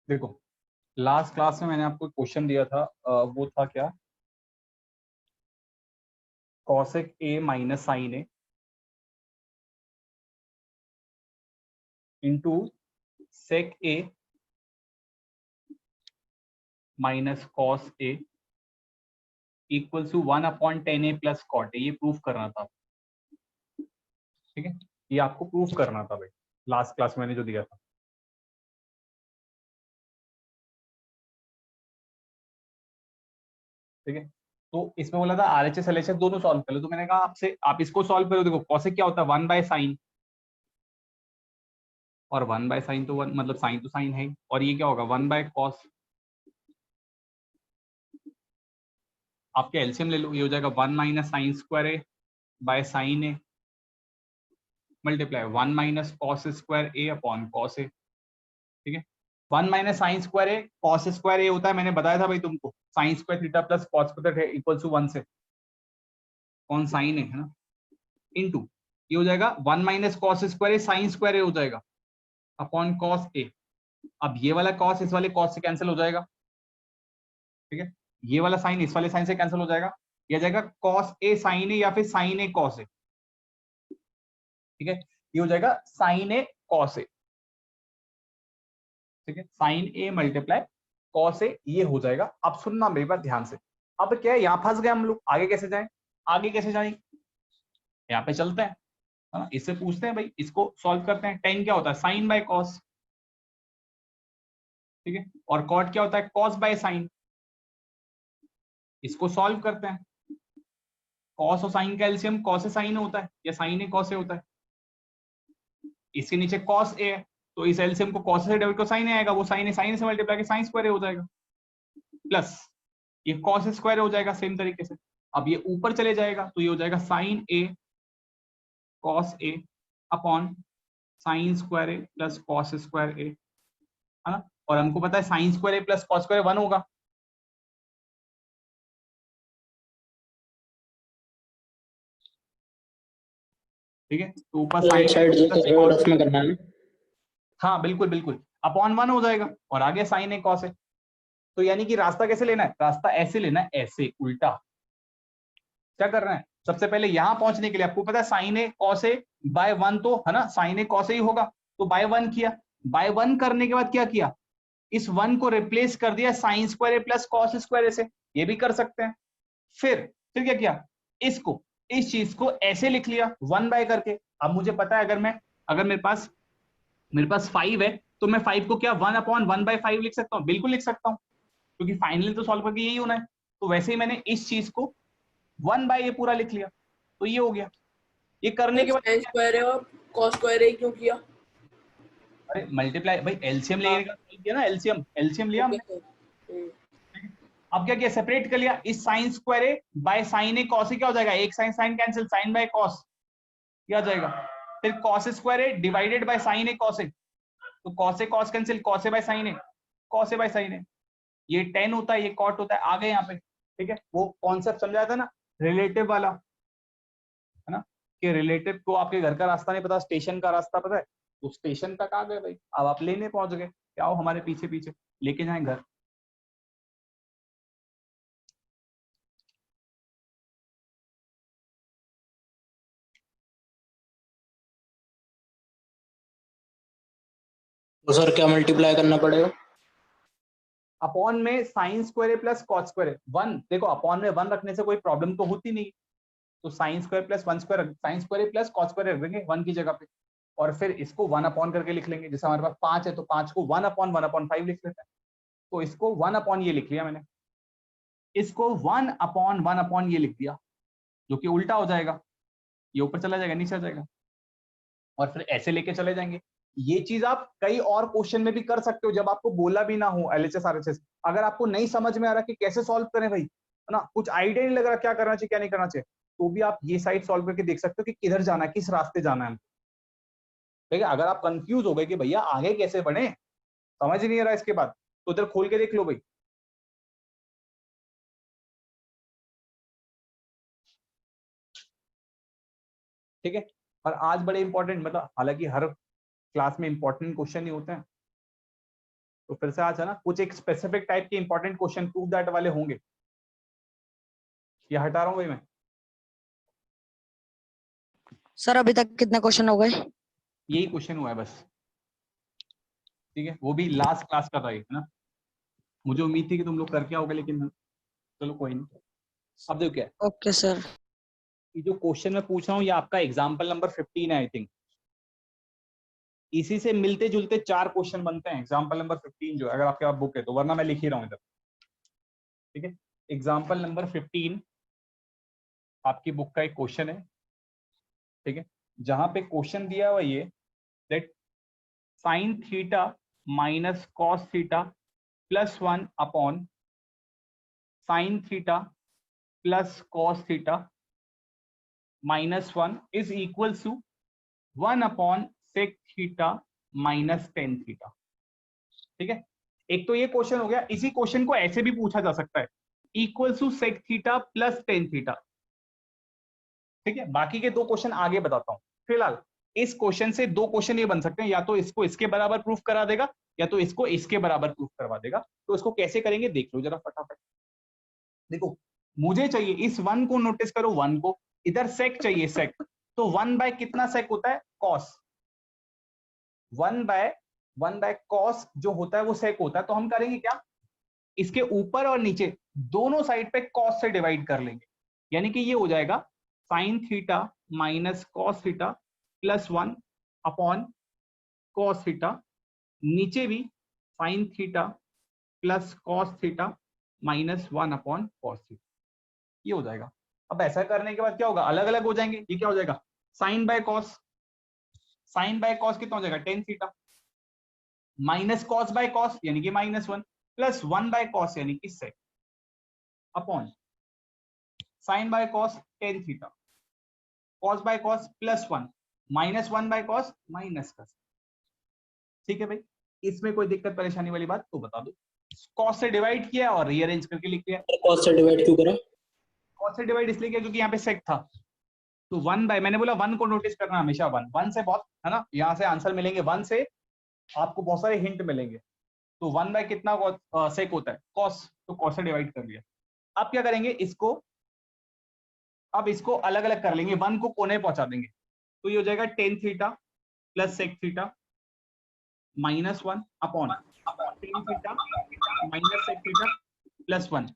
देखो, last class में मैंने आपको क्वेश्चन दिया था, वो था क्या, cosec A minus sine A into sec A minus cos A equals to 1/10 a plus cot A. ये प्रूफ करना था, ठीक है, ये आपको प्रूफ करना था भाई, लास्ट क्लास में मैंने जो दिया था। ठीक है, तो इसमें बोला था आरएचएस एलएचएस दोनों सॉल्व कर लो, तो मैंने कहा आपसे आप इसको सॉल्व करो। देखो कॉसेक क्या होता है, 1/sin, और 1/sin तो 1 मतलब साइन तो साइन है ही, और ये क्या होगा 1/cos। आपके एलसीएम ले लो, ये हो जाएगा 1 minus sine square A by sine A multiply 1 minus cos square A upon cos A. ठीक है, 1 minus sine square A cos square A होता है, मैंने बताया था भाई तुमको, sine square theta plus cos square theta equal to 1 से कौन साइन है ना, इनटू ये हो जाएगा 1 माइनस कॉस स्क्वायर ए साइन स्क्वायर ए हो जाएगा अपॉन कॉस ए। अब ये वाला कॉस इस वाले कॉस से कैंसिल हो जाएगा, ठीक है, ये वाला साइन इस वाले साइन से कैंसिल हो जाएगा, ये आ जाएगा कॉस ए साइन ए या फिर साइन ए कॉस ए। ठीक है, ये हो जाएगा साइन ए कॉस ए। ठीक है, sign A multiply cos A ये हो जाएगा। अब सुनना मेरी बात ध्यान से, अब क्या है, यहां फंस गए हम लोग, आगे कैसे जाएं, आगे कैसे जाएं, यहाँ पे चलते हैं, है ना, इससे पूछते हैं भाई, इसको सॉल्व करते हैं। टेन क्या होता है, साइन बाय कॉस, ठीक है, और कॉट क्या होता है, कॉस बाय साइन। इसको सॉल्व करते हैं, कॉस और साइन का एलसीएम कॉस ए साइन होता है या साइन ए कॉस ए होता है। इसके नीचे कॉस ए है, तो इस एलसीएम को कॉस से डिवाइड को साइन ए आएगा, वो साइन ए साइन से मल्टीप्लाई के साइन स्क्वायर ए हो जाएगा, प्लस ये कॉस स्क्वायर हो जाएगा सेम तरीके से। अब ये ऊपर चले जाएगा तो ये हो जाएगा sign A cos A upon sine square A plus cos square ए, है ना, और हमको पता है साइन स्क्वायर ए प्लस कॉस स्क्वायर 1 होगा। ठीक है, तो ऊपर राइट साइन साइड जो प्लस कर रहे हो कॉस, रफ में करना है ना। हाँ बिल्कुल बिल्कुल, अपॉन 1 हो जाएगा और आगे साइन ए कॉस है। तो यानी कि रास्ता कैसे लेना है, रास्ता ऐसे लेना है, ऐसे उल्टा। क्या कर रहे हैं, सबसे पहले यहां पहुंचने के लिए आपको पता है sign A cos A by 1 तो है ना, साइन ए कॉस ए ही होगा, तो बाय 1 किया। बाय 1 करने के बाद क्या किया, इस 1 को रिप्लेस कर दिया साइन स्क्वायर ए प्लस कॉस स्क्वायर ए से, ये भी कर सकते हैं। फिर क्या किया, इसको इस चीज को ऐसे लिख लिया 1 बाय करके। अब मुझे पता है अगर मेरे पास 5 है तो मैं 5 को क्या 1/1/5 लिख सकता हूँ, बिल्कुल लिख सकता हूँ, क्योंकि फाइनली तो सॉल्व करके यही होना है। तो वैसे ही मैंने इस चीज को 1 बाय ये पूरा लिख लिया, तो ये हो गया। ये करने के बाद साइन स्क्वायर है और कॉस स्क्वायर है क्यों किया? अरे मल्टीप्लाई भाई, एलसीएम लेगा किया ना, एलसीएम एलसीएम लिया हमने। ओके। अब क्या किया, सेपरेट कर लिया, इस sine square A by sine A cos A क्या हो जाएगा, एक sine sine cancel, sine by cos क्या आ जाएगा, फिर cos square A divided by sine A cos A, तो cos A cos cancel, cos A by sine A, cos A by sine A, ये टेन होता है, ये कॉट होता है, आ गए यहाँ पे। ठीक है, वो कॉन्सेप्ट समझाया था ना रिलेटिव वाला, है ना, कि रिलेटिव को आपके घर का रास्ता नहीं पता, स्टेशन का रास्ता पता है, तो स्टेशन तक आ गए भाई, अब आप लेने पहुंच गए, क्या हो हमारे पीछे पीछे लेके जाए घर। तो सर क्या मल्टीप्लाई करना पड़ेगा? अपॉन में sine square plus cos square 1, देखो अपॉन में 1 रखने से कोई प्रॉब्लम तो होती नहीं, तो sine square plus 1 square, sine square plus cos square रख देंगे 1 की जगह पे, और फिर इसको 1 अपॉन करके लिख लेंगे, जैसे हमारे पास 5 है तो 5 को 1/1/5 लिख लेते हैं, तो इसको 1 अपॉन ये लिख लिया मैंने, इसको 1/1/1 ये लिख दिया, जो कि उल्टा हो जाएगा, ये ऊपर चला जाएगा नीचे आ जाएगा, और फिर ऐसे लेके चले जाएंगे। ये चीज आप कई और क्वेश्चन में भी कर सकते हो, जब आपको बोला भी ना हो एलएचएस आरएचएस, अगर आपको नहीं समझ में आ रहा कि कैसे सॉल्व करें भाई, है ना, कुछ आइडिया नहीं लग रहा क्या करना चाहिए क्या नहीं करना चाहिए, तो भी आप ये साइड सॉल्व करके देख सकते हो कि किधर जाना है, किस रास्ते जाना है। ठीक है, अगर आप कंफ्यूज हो गए कि भैया आगे कैसे बढ़े, समझ ही नहीं आ रहा इसके बाद, तो उधर खोल के देख लो भाई। ठीक है, और आज बड़े इंपॉर्टेंट, मतलब हालांकि हर क्लास में इंपॉर्टेंट क्वेश्चन ही होते हैं, तो फिर से आज है ना कुछ एक स्पेसिफिक टाइप के इंपॉर्टेंट क्वेश्चन प्रूव दैट वाले होंगे, ये हटा रहा हूँ भाई मैं। सर अभी तक कितने क्वेश्चन हो गए? यही क्वेश्चन हुआ है बस, ठीक है, वो भी लास्ट क्लास का था ये, है ना। मुझे उम्मीद थी कि तुम लोग करके आओगे, लेकिन चलो कोई नहीं। अब देखो क्या है, ओके सर। ये जो क्वेश्चन मैं पूछ रहा हूँ ये आपका एग्जाम्पल नंबर 15 है आई थिंक। इसी से मिलते जुलते 4 क्वेश्चन बनते हैं एग्जाम्पल नंबर 15 जो है, अगर आपके पास बुक है तो, वरना मैं लिख ही रहा हूँ इधर, ठीक है। एग्जाम्पल नंबर 15 आपकी बुक का एक क्वेश्चन है, ठीक है, जहां पे क्वेश्चन दिया हुआ ये that sine theta minus cos theta plus 1 upon sine theta plus cos theta minus 1 is equal to 1 upon sec theta minus tan theta, ठीक है। एक तो ये क्वेश्चन हो गया। इसी क्वेश्चन को ऐसे भी पूछा जा सकता है, equal to sec theta plus tan theta, ठीक है। बाकी के 2 क्वेश्चन आगे बताता हूं। फिलहाल इस क्वेश्चन से 2 क्वेश्चन ये बन सकते हैं, या तो इसको इसके बराबर प्रूफ करा देगा या तो इसको इसके बराबर प्रूफ करवा देगा। तो इसको कैसे करेंगे देख लो जरा फटाफट। देखो मुझे चाहिए, इस 1 को नोटिस करो, 1 को, इधर सेक चाहिए, सेक, तो 1 बाय कितना सेक होता है, कॉस। 1 बाय कॉस जो होता है वो सेक होता है। तो हम करेंगे क्या, इसके ऊपर और नीचे दोनों साइड पे कॉस से डिवाइड कर लेंगे, यानी कि ये हो जाएगा sine theta minus cos theta plus 1 upon cos theta, नीचे भी sign theta plus cos theta minus 1 upon cos theta, ये हो जाएगा। अब ऐसा करने के बाद क्या होगा, अलग अलग हो जाएंगे। ये क्या हो जाएगा, sine by cos, sine by cos कितना हो जाएगा, tan theta, minus cos by cos यानी कि माइनस 1, प्लस 1 बाय कॉस यानी कि sec, upon sine by cos tan theta, cos by cos plus 1, minus 1 by cos minus का, ठीक है भाई। इसमें कोई दिक्कत परेशानी वाली बात तो बता दो। कॉस से डिवाइड किया और रीअरेंज करके लिख दिया। कॉस से डिवाइड क्यों करा? कॉस से डिवाइड इसलिए किया क्योंकि यहाँ पे सेक था, तो 1 बाय, मैंने बोला 1 को नोटिस करना हमेशा, 1 से बहुत, है ना, यहाँ से आंसर मिलेंगे, 1 से आपको बहुत सारे हिंट मिलेंगे। तो 1 बाय कितना सेक होता है, कॉस, तो कॉस से डिवाइड कर लिया। अब क्या करेंगे, इसको अब इसको अलग अलग कर लेंगे, 1 को कोने पहुंचा देंगे, तो ये हो जाएगा tan theta plus sec theta minus 1 upon tan theta minus sec theta plus 1,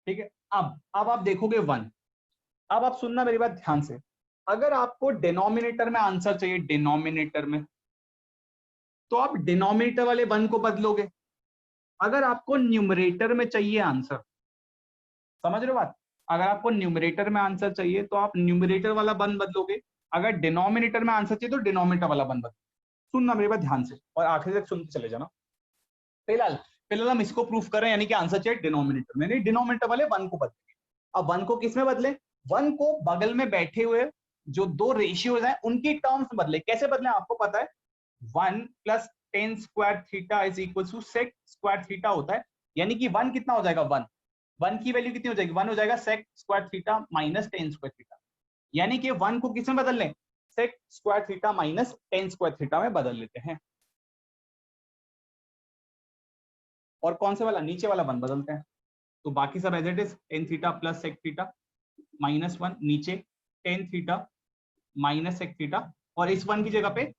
ठीक है। अब आप देखोगे 1, अब आप सुनना मेरी बात ध्यान से, अगर आपको डिनोमिनेटर में आंसर चाहिए, डिनोमिनेटर में, तो आप डिनोमिनेटर वाले 1 को बदलोगे। अगर आपको न्यूमरेटर में चाहिए आंसर, समझ रहे हो बात, अगर आपको न्यूमरेटर में आंसर चाहिए तो आप न्यूमरेटर वाला 1 बदलोगे, अगर डिनोमिनेटर में आंसर चाहिए तो डिनोमिनेटर वाला 1 बदलोगे। सुनना मेरी बात ध्यान से और आखिर तक सुनते चले जाना। फिलहाल हम इसको प्रूफ कर रहे हैं, यानी कि आंसर चाहिए डिनोमिनेटर में, नहीं डिनोमिनेटर वाले 1 को बदलेंगे। अब 1 को किस में बदले, 1 को बगल में बैठे हुए जो 2 रेशियोज हैं उनकी टर्म्स में बदले। कैसे बदले आपको पता है, 1 plus tan square theta is equal to sec square theta होता है, यानी कि 1 कितना हो जाएगा, 1 की वैल्यू कितनी हो जाएगी, 1 हो जाएगा sec square theta minus tan square theta, यानी कि 1 को किस में बदल लें, sec square theta minus tan square theta में बदल लेते हैं। और कौन से वाला, नीचे वाला 1 बदलते हैं। तो बाकी सब as it is, tan theta plus sec theta minus 1, नीचे tan theta minus sec theta, और इस 1 की जगह पे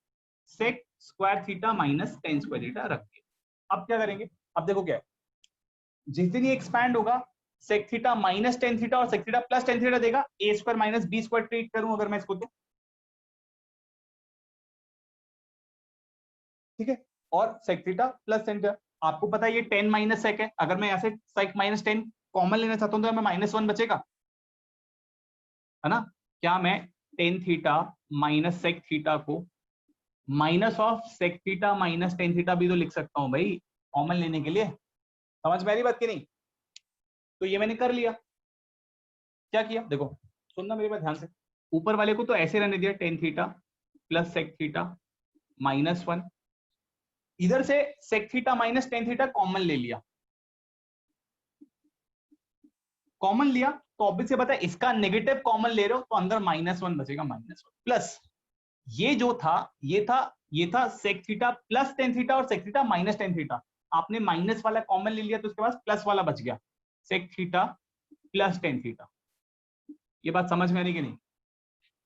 sec square theta minus tan square theta रख दिया। अब क्या करेंगे, अब देखो क्या है, जिस दिन ये एक्सपैंड होगा, sec theta minus tan theta और sec theta plus tan theta देगा, A square minus B square treat करूं अगर मैं इसको तो, ठीक है, और sec theta plus tan theta, आपको पता है ये 10 माइनस सेक है, अगर मैं यहाँ से सेक माइनस 10 कॉमन लेना चाहता हूँ तो मैं माइनस 1 बचेगा, है ना। क्या मैं tan theta minus sec theta को minus of sec theta minus tan theta भी तो लिख सकता हूँ भाई, कॉमन लेने के लिए, समझ में आ रही बात की नहीं। तो ये मैंने कर लिया। क्या किया, देखो सुनना मेरी बात ध्यान से, ऊपर वाले को तो ऐसे रहने दिया, tan theta plus sec theta minus 1, इधर से sec theta minus tan theta common ले लिया, कॉमन लिया तो ऑब्वियस से पता है इसका नेगेटिव कॉमन ले रहे हो तो अंदर माइनस 1 बचेगा, माइनस 1 प्लस ये जो था ये था sec theta plus tan theta और sec theta minus tan theta. आपने माइनस वाला कॉमन ले लिया तो उसके पास प्लस वाला बच गया, sec theta plus tan theta. ये बात समझ में आ रही कि नहीं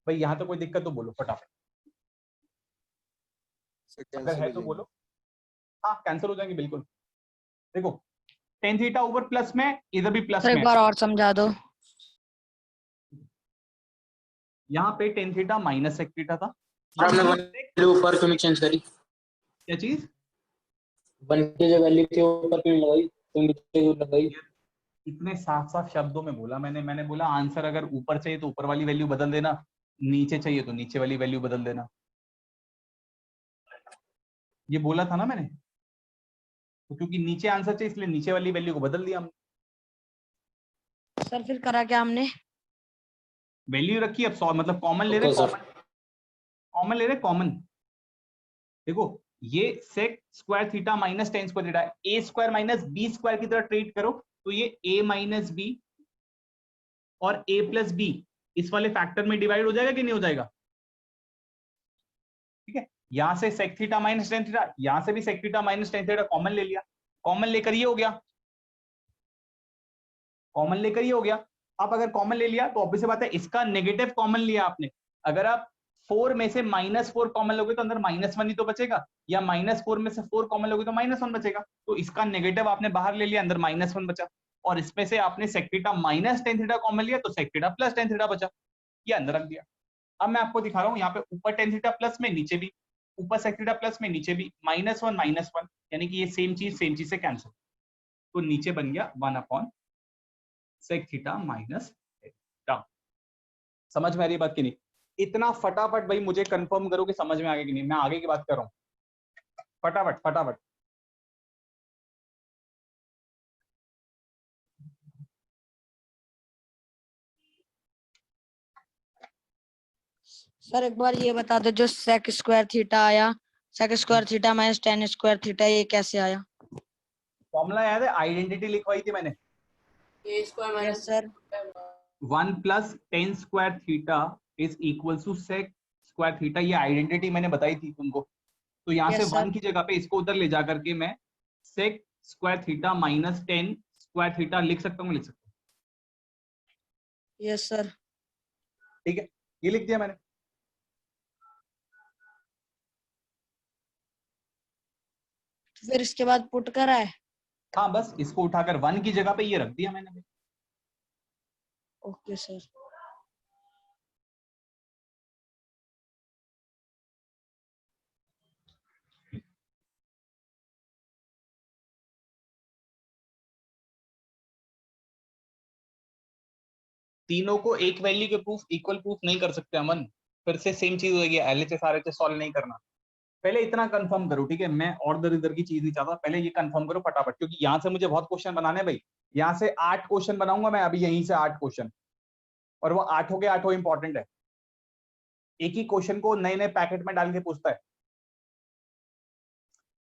भाई? यहां तो कोई दिक्कत तो बोलो फटाफट, अगर है तो बोलो। हाँ कैंसिल हो जाएंगे बिल्कुल। देखो टेन थीटा ऊपर प्लस में, इधर भी प्लस सर एक में, बार और समझा दो। यहाँ पे tan theta minus sec theta था। सर अब आपने ये वन वैल्यू ऊपर क्यों नहीं चेंज करी? क्या चीज? वन की जो वैल्यू थी ऊपर क्यों नहीं लगाई, क्यों नीचे क्यों लगाई? इतने साफ साफ शब्दों में बोला मैंने बोला आंसर अगर ऊपर चाहिए तो ऊपर वाली वैल्यू बदल देना, नीचे चाहिए तो नीचे वाली वैल्यू बदल देना। ये बोला था ना मैंने, तो क्योंकि नीचे आंसर चाहिए इसलिए नीचे वाली वैल्यू को बदल दिया हमने। सर फिर करा क्या हमने? वैल्यू रखी, अब मतलब कॉमन ले रहे, ओके सर। कॉमन ले रहे कॉमन। देखो ये sec square theta minus tan square theta, A square minus B square की तरह ट्रीट करो तो ये ए माइनस बी और ए प्लस बी इस वाले फैक्टर में डिवाइड हो जाएगा कि नहीं हो जाएगा? ठीक है, यहां से sec theta minus tan theta, यहां से भी sec theta minus tan theta common ले लिया, कॉमन लेकर ये हो गया, कॉमन लेकर ये हो गया। अब अगर कॉमन ले लिया तो ऑब्वियस बात है इसका नेगेटिव कॉमन लिया आपने। अगर आप 4 में से -4 कॉमन लोगे तो अंदर -1 ही तो बचेगा, या -4 में से 4 कॉमन लोगे तो -1 बचेगा। तो इसका नेगेटिव आपने बाहर ले लिया, अंदर -1 बचा, और इसमें से आपने sec theta minus tan theta common लिया तो sec theta plus tan theta बचा, ये अंदर रख दिया। अब मैं आपको दिखा रहा हूँ यहाँ पे ऊपर टेन थीटा प्लस में, नीचे भी ऊपर सेक थीटा प्लस में, नीचे भी -1 यानी कि ये सेम चीज से कैंसिल, तो नीचे बन गया 1 सेक थीटा माइनस थीटा। समझ में आ रही बात की नहीं? इतना फटाफट भाई मुझे कंफर्म करो कि समझ में आ गया कि नहीं, मैं आगे की बात कर रहा हूँ, फटाफट फटाफट। सर एक बार ये बता दो, जो सेक स्क्वायर थीटा आया, sec square theta minus tan square theta, ये कैसे आया? फॉर्मूला याद है? आइडेंटिटी लिखवाई थी मैंने, A square yes minus sir. 1 + tan square theta is equal to sec square theta, ये आइडेंटिटी मैंने बताई थी तुमको। तो यहाँ से यस सर। 1 की जगह पे इसको उधर ले जा करके मैं sec square theta minus tan square theta लिख सकता हूँ, लिख सकता हूँ। Yes sir. ठीक है, ये लिख दिया मैंने। फिर इसके बाद पुट करा है? हाँ बस इसको उठाकर 1 की जगह पे ये रख दिया मैंने। Okay sir. तीनों को एक वैल्यू के प्रूफ इक्वल प्रूफ नहीं कर सकते अमन, फिर से सेम चीज होगी, एलएचएस आरएचएस सॉल्व नहीं करना। पहले इतना कंफर्म करो, ठीक है? मैं और दर इधर की चीज नहीं चाहता, पहले ये कंफर्म करो फटाफट, क्योंकि यहाँ से मुझे बहुत क्वेश्चन बनाने हैं भाई। यहाँ से 8 क्वेश्चन बनाऊंगा मैं अभी, यहीं से 8 क्वेश्चन, और वो 8 के 8 इंपॉर्टेंट है। एक ही क्वेश्चन को नए नए पैकेट में डाल के पूछता है।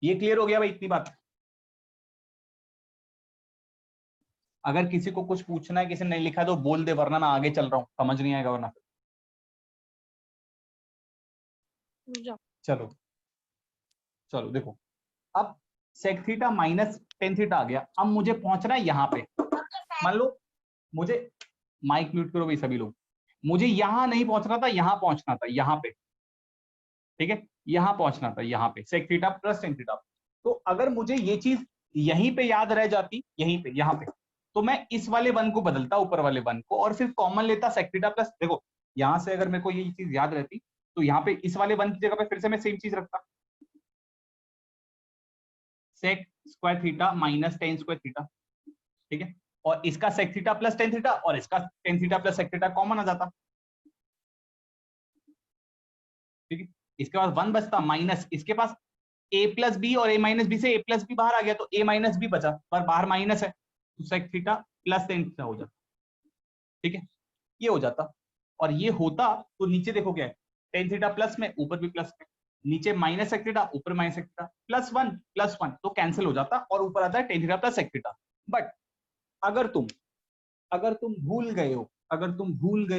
ये क्लियर हो गया भाई इतनी बात? अगर किसी को कुछ पूछना है, किसी ने नहीं लिखा तो बोल दे, वरना मैं आगे चल रहा हूँ, समझ नहीं आएगा वरना। चलो चलो देखो, अब sec theta minus tan theta आ गया, अब मुझे पहुंचना है यहाँ पे। मान लो मुझे, माइक म्यूट करो भाई सभी लोग, मुझे यहाँ नहीं पहुंचना था, यहाँ पहुंचना था, यहाँ पे, ठीक है? यहाँ पहुंचना था, यहाँ पे sec theta plus tan theta. तो अगर मुझे ये चीज यहीं पे याद रह जाती, यहीं पे, यहाँ पे, तो मैं इस वाले 1 को बदलता, ऊपर वाले 1 को, और फिर कॉमन लेता सेक थीटा प्लस। देखो यहाँ से अगर मेरे को ये चीज याद रहती तो यहाँ पे इस वाले 1 की जगह पे फिर से मैं सेम चीज रखता, sec square theta minus tan square theta, ठीक है? और इसका sec theta plus tan theta और इसका tan theta plus sec theta common आ जाता, ठीक है? इसके पास 1 बचता, माइनस इसके पास a प्लस बी, और a माइनस बी से a प्लस बी बाहर आ गया तो a माइनस बी बचा, पर बाहर माइनस है तो sec theta plus tan theta हो जाता, ठीक है? ये हो जाता, और ये होता तो नीचे देखो क्या है, टेन थीटा प्लस में, ऊपर भी प्लस में, नीचे माइनस सेक थीटा, ऊपर minus sec theta, plus one तो कैंसिल हो जाता, और ऊपर आता है tan theta plus sec theta. But अगर तुम भूल गए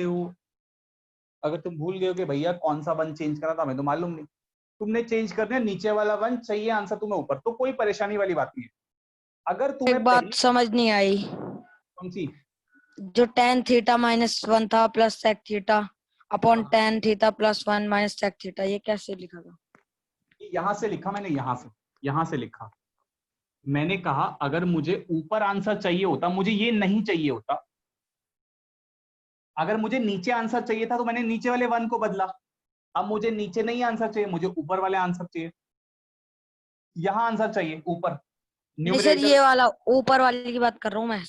हो, अगर तुम भूल गए हो कि भैया कौन सा वन चेंज करा था, हमें तो मालूम नहीं, तुमने चेंज कर दिया नीचे वाला वन, चाहिए आंसर तुम्हें ऊपर, तो कोई परेशानी वाली बात नहीं है। अगर तुम्हें एक बात पहली समझ नहीं आई, कौन सी, जो tan थीटा -1 था प्लस sec थीटा अपॉन हाँ, tan theta +1 minus sec theta, ये कैसे लिखा था? यहां से लिखा मैंने, यहां से लिखा। मैंने कहा अगर मुझे ऊपर आंसर चाहिए होता, मुझे ये नहीं चाहिए होता, अगर मुझे नीचे आंसर चाहिए था तो मैंने नीचे वाले वन को बदला। अब मुझे नीचे नहीं आंसर चाहिए, मुझे ऊपर वाले आंसर चाहिए, यहां आंसर चाहिए ऊपर नहीं सर, न्यूमरेटर। ये वाला ऊपर वाले की बात कर रहा हूँ मैं,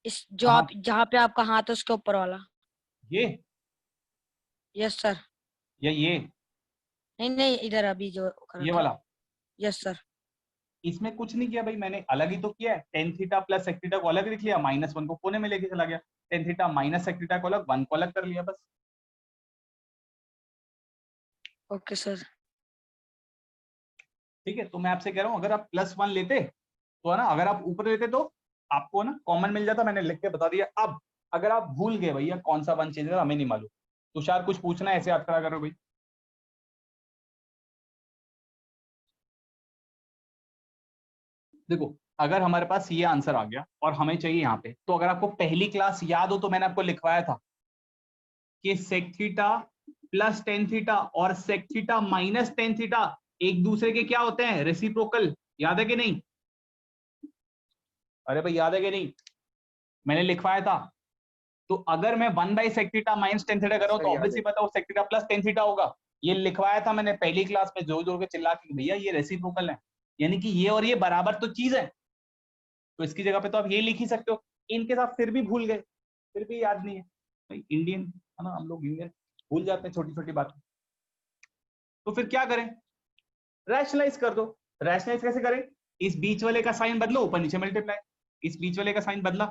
इस जो कहा आप जहाँ पे आपका हाथ है उसके ऊपर वाला। ये यस सर। या ये नहीं नहीं, इधर अभी जो कर ये रखा है। वाला, यस सर। इसमें कुछ नहीं किया भाई, मैंने अलग ही तो किया है। Tan theta plus sec theta को अलग लिख लिया, -1 को कोने में लेके चला गया, tan theta minus sec theta को अलग, 1 को अलग कर लिया बस। Okay sir. ठीक है, तो मैं आपसे कह रहा हूँ अगर आप +1 लेते तो है ना, अगर आप ऊपर लेते तो आपको ना कॉमन मिल जाता, मैंने लिख के बता दिया। अब अगर आप भूल गए भैया कौन सा वन चेंज करा, हमें नहीं मालूम, तुषार कुछ पूछना है, ऐसे याद करा करो भाई। देखो अगर हमारे पास ये आंसर आ गया और हमें चाहिए यहाँ पे, तो अगर आपको पहली क्लास याद हो तो मैंने आपको लिखवाया था कि sec theta plus tan theta और sec theta minus tan theta एक दूसरे के क्या होते हैं, रेसिप्रोकल। याद है कि नहीं? अरे भाई याद है कि नहीं, मैंने लिखवाया था। तो अगर मैं 1/sec theta minus tan theta कर रहा हूं तो ऑब्वियसली पता हो sec theta plus tan theta होगा। ये लिखवाया था मैंने पहली क्लास में, जोर जोर के चिल्ला के, भैया ये रेसिप्रोकल है, यानी कि ये और ये बराबर तो चीज है। तो इसकी जगह पे तो आप ये लिख ही सकते हो। इनके साथ फिर भी भूल गए, फिर भी याद नहीं है भाई, इंडियन है ना हम लोग, इंडियन भूल जाते हैं छोटी छोटी बातें। तो फिर क्या करें, रैशनलाइज कर दो। रैशनलाइज कैसे करें, इस बीच वाले का साइन बदलो, ऊपर नीचे मल्टीप्लाई, इस बीच वाले का साइन बदला,